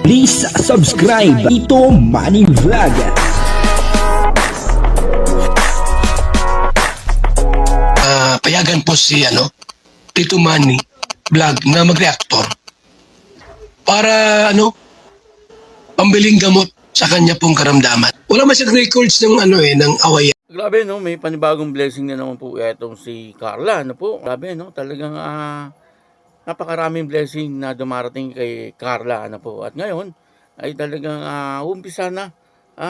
Please subscribe Ito Money Vlog. Payagan po si Tito Manny Vlog na mag-reactor para pambiling gamot sa kanya pong karamdaman. Wala man siyang records ng ng awayan. Grabe no, may panibagong blessing na naman po itong si Carla, Grabe no, talagang napakaraming blessing na dumarating kay Carla, At ngayon ay talagang umpisa na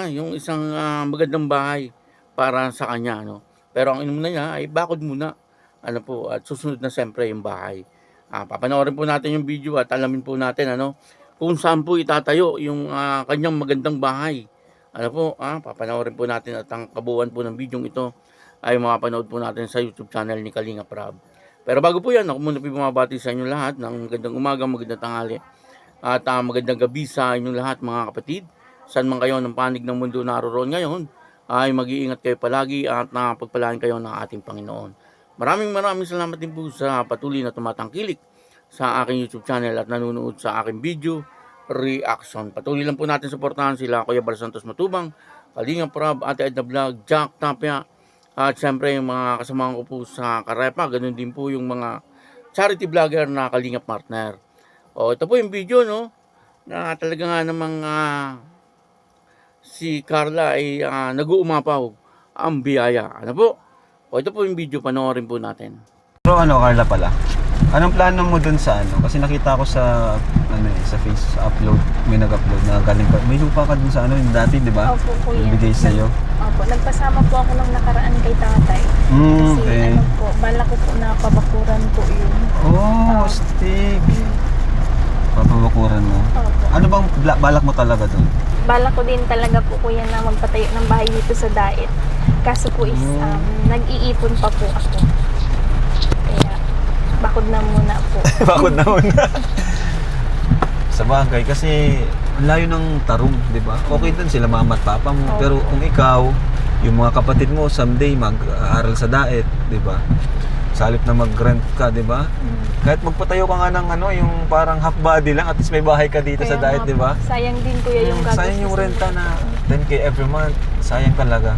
yung isang magandang bahay para sa kanya, Pero ang inuna niya ay bakod muna, at susunod na siyempre yung bahay. Papanoorin po natin yung video at alamin po natin, kung saan po itatayo yung kanyang magandang bahay. Papanoorin po natin at ang kabuuan po ng video ito ay mapapanood po natin sa YouTube channel ni Kalinga Prab. Pero bago po yan, ako muna po bumabati sa inyo lahat ng magandang umaga, magandang tanghali at magandang gabi sa inyong lahat mga kapatid. Saan man kayo ng panig ng mundo naroon ngayon, ay mag-iingat kayo palagi at napagpalain kayo ng ating Panginoon. Maraming salamat din po sa patuloy na tumatangkilik sa aking YouTube channel at nanonood sa aking video reaction. Patuloy lang po natin suportahan sila Kuya Bal Santos Matubang, Kalinga Prab, Ate Edna Vlog, Jack Tapia, at syempre yung mga kasamahan ko po sa Karepa, ganun din po yung mga charity vlogger na Kalinga partner. Ito po yung video na talaga nga namang si Carla ay nag-uumapaw ang biyaya. Ito po yung video, panoorin po natin. Pero Carla pala, anong plano mo dun sa Kasi nakita ko sa sa face upload, may nag-upload na galing pa. May lupa ka dun sa yung dati, di ba? Opo, kuya. Ibigay sa iyo. Opo, nagpasama po ako ng nakaraan kay tatay. Kasi okay. Bala ko po na pabakuran po yun. Oh, stick. Papabakuran mo. Opo. Ano bang balak mo talaga dun? Bala ko din talaga po kuya na magpatayo ng bahay dito sa Daet. Kaso po is nag-iipon pa po ako. Kaya bakod na muna po. Bakod na muna. Sa bagay, kasi ang layo ng Tarong, di ba? Okay dun sila mama at papa mo. Pero kung ikaw, yung mga kapatid mo, someday mag-aaral sa Daet, di ba? Sa halip na mag-rent ka, di ba? Kahit magpatayo ka nga ng yung parang half body lang, at least may bahay ka dito Kaya sa Daet, di ba? Sayang din kuya yung gagastos. Sayang yung renta na 10K every month. Sayang talaga.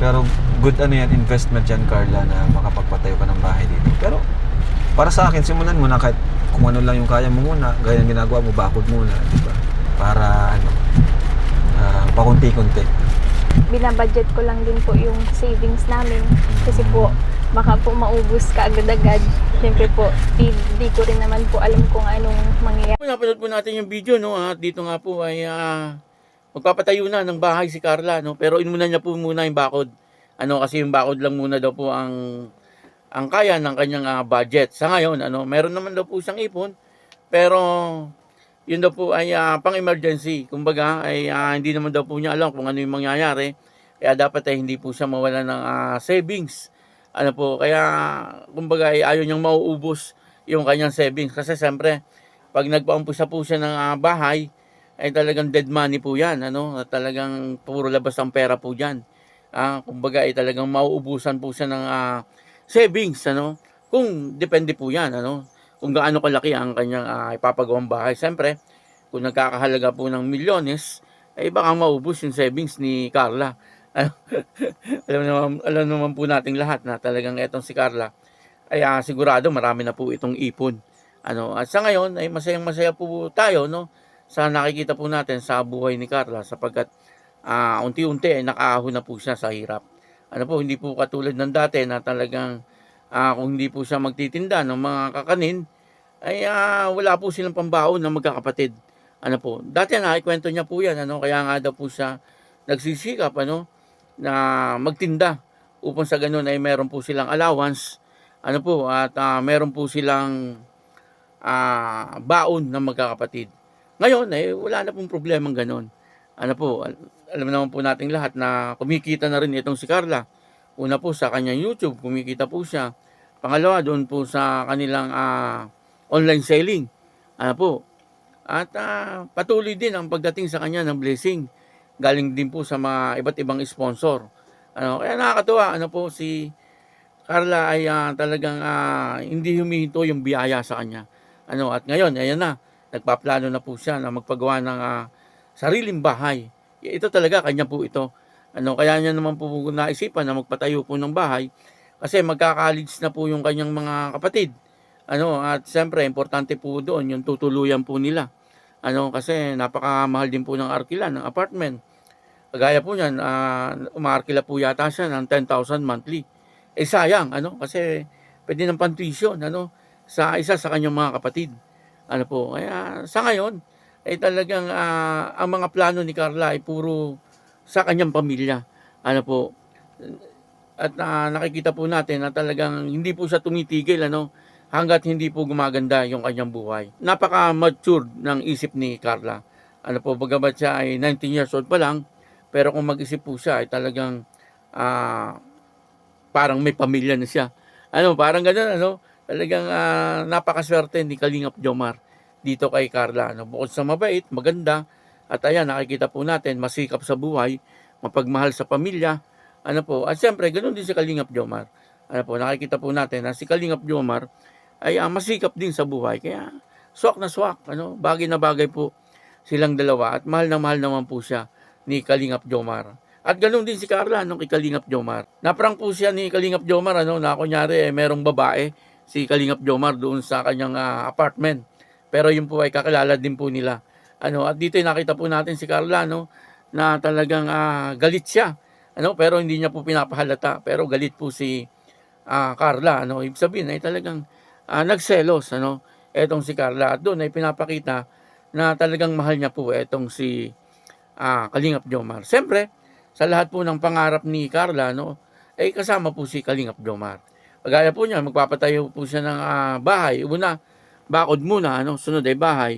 Pero good yan, investment yan, Carla, na makapagpatayo ka ng bahay dito. Pero para sa akin, simulan mo na kahit kung ano lang yung kaya mo muna, gaya ng ginagawa mo, bakod muna, di ba? Para pakunti-kunti. Binabudget ko lang din po yung savings namin. Kasi po, baka po maubos ka agad-agad. Siyempre po, di ko rin naman po alam kung anong mangyayari. Napanood po natin yung video, At dito nga po ay magpapatayo na ng bahay si Carla, Pero inuna niya po muna yung bakod. Kasi yung bakod lang muna daw po ang kaya ng kanyang budget. Sa ngayon, meron naman daw po siyang ipon, pero yun daw po ay pang-emergency. Kumbaga, ay hindi naman daw po niya alam kung ano yung mangyayari. Kaya dapat ay hindi po siya mawala ng savings. Kaya kumbaga ay ayaw niyang mauubos yung kanyang savings. Kasi siyempre, pag nagpaumpisa po siya ng bahay, ay talagang dead money po yan. Talagang puro labas ang pera po dyan. Kumbaga ay talagang mauubusan po siya ng savings, kung depende po yan, kung gaano kalaki ang kanyang ipapagawang bahay. Siyempre, kung nagkakahalaga po ng milyones, ay baka maubos yung savings ni Carla. alam naman po nating lahat na talagang etong si Carla ay sigurado marami na po itong ipon. At sa ngayon ay masayang-masaya po tayo, sa nakikita po natin sa buhay ni Carla, sapagkat unti-unti ay nakaahon na po siya sa hirap. Hindi po katulad ng dati na talagang kung hindi po siya magtitinda ng mga kakanin, ay wala po silang pambaon na magkakapatid. Dati ikwento niya po yan, kaya nga daw po siya nagsisikap, na magtinda upang sa ganun ay meron po silang allowance, at meron po silang baon na magkakapatid. Ngayon ay wala na pong problemang ganun. Alam naman po nating lahat na kumikita na rin itong si Carla. Una po sa kanyang YouTube, kumikita po siya. Pangalawa, doon po sa kanilang online selling. At patuloy din ang pagdating sa kanya ng blessing. Galing din po sa mga iba't ibang sponsor. Kaya nakakatuwa, si Carla ay talagang hindi humihinto yung biyaya sa kanya. At ngayon, ayan na. nagpaplano na po siya na magpagawa ng sariling bahay. Ito talaga, kanya po ito. Kaya niya naman po naisipan na magpatayo po ng bahay kasi magka-college na po yung kanyang mga kapatid. At siyempre, importante po doon yung tutuluyan po nila. Kasi napakamahal din po ng arkila ng apartment. Kagaya po niyan, umaarkila po yata siya ng 10,000 monthly. Sayang, kasi pwede ng pantuition, sa isa sa kanyang mga kapatid. Kaya sa ngayon, ay talagang ang mga plano ni Carla ay puro sa kanyang pamilya. At nakikita po natin na talagang hindi po siya tumitigil, hanggat hindi po gumaganda yung kanyang buhay. Napaka-mature ng isip ni Carla. Bagamat siya ay 19 years old pa lang, pero kung mag-isip po siya ay talagang parang may pamilya na siya. Parang gano'n, talagang napakaswerte ni Kalingap Jomar dito kay Carla. Bukod sa mabait, maganda, at ayan, nakikita po natin, masikap sa buhay, mapagmahal sa pamilya, at siyempre, ganoon din si Kalingap Jomar. Nakikita po natin na si Kalingap Jomar ay masikap din sa buhay, kaya swak na swak, bagay na bagay po silang dalawa, at mahal na mahal naman po siya ni Kalingap Jomar. At ganoon din si Carla kay Kalingap Jomar. Naprang po siya ni Kalingap Jomar, na kunyari merong babae si Kalingap Jomar doon sa kanyang apartment. Pero yun po ay kakilala din po nila. At dito nakita po natin si Carla, na talagang galit siya. Pero hindi niya po pinapahalata. Pero galit po si Carla. Ibig sabihin ay talagang nagselos. Etong si Carla. At doon ay pinapakita na talagang mahal niya po etong si Kalingap Jomar. Siyempre, sa lahat po ng pangarap ni Carla, ay kasama po si Kalingap Jomar. Pagaya po niya, magpapatayo po siya ng bahay. Una, bakod muna, sunod ay bahay.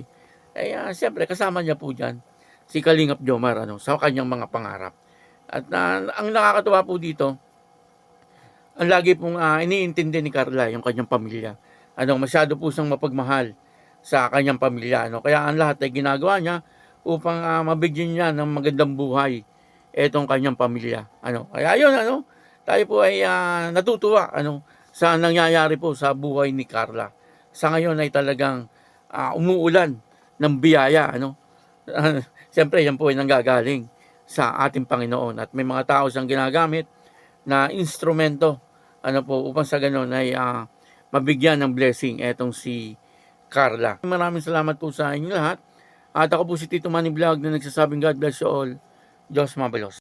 Siyempre, kasama niya po dyan si Kalingap Jomar sa kanyang mga pangarap. At ang nakakatuwa po dito, ang lagi pong iniintindi ni Carla yung kanyang pamilya. Masyado po siyang mapagmahal sa kanyang pamilya. Kaya ang lahat ay ginagawa niya upang mabigyan niya ng magandang buhay etong kanyang pamilya. Kaya yun, tayo po ay natutuwa sa nangyayari po sa buhay ni Carla. Sa ngayon ay talagang umuulan ng biyaya. Siyempre, yan po ay nanggagaling sa ating Panginoon. At may mga tao siyang ginagamit na instrumento upang sa ganun ay mabigyan ng blessing etong si Carla. Maraming salamat po sa inyo lahat. At ako po si Tito Manny Vlog na nagsasabing God bless you all. Diyos mabalos.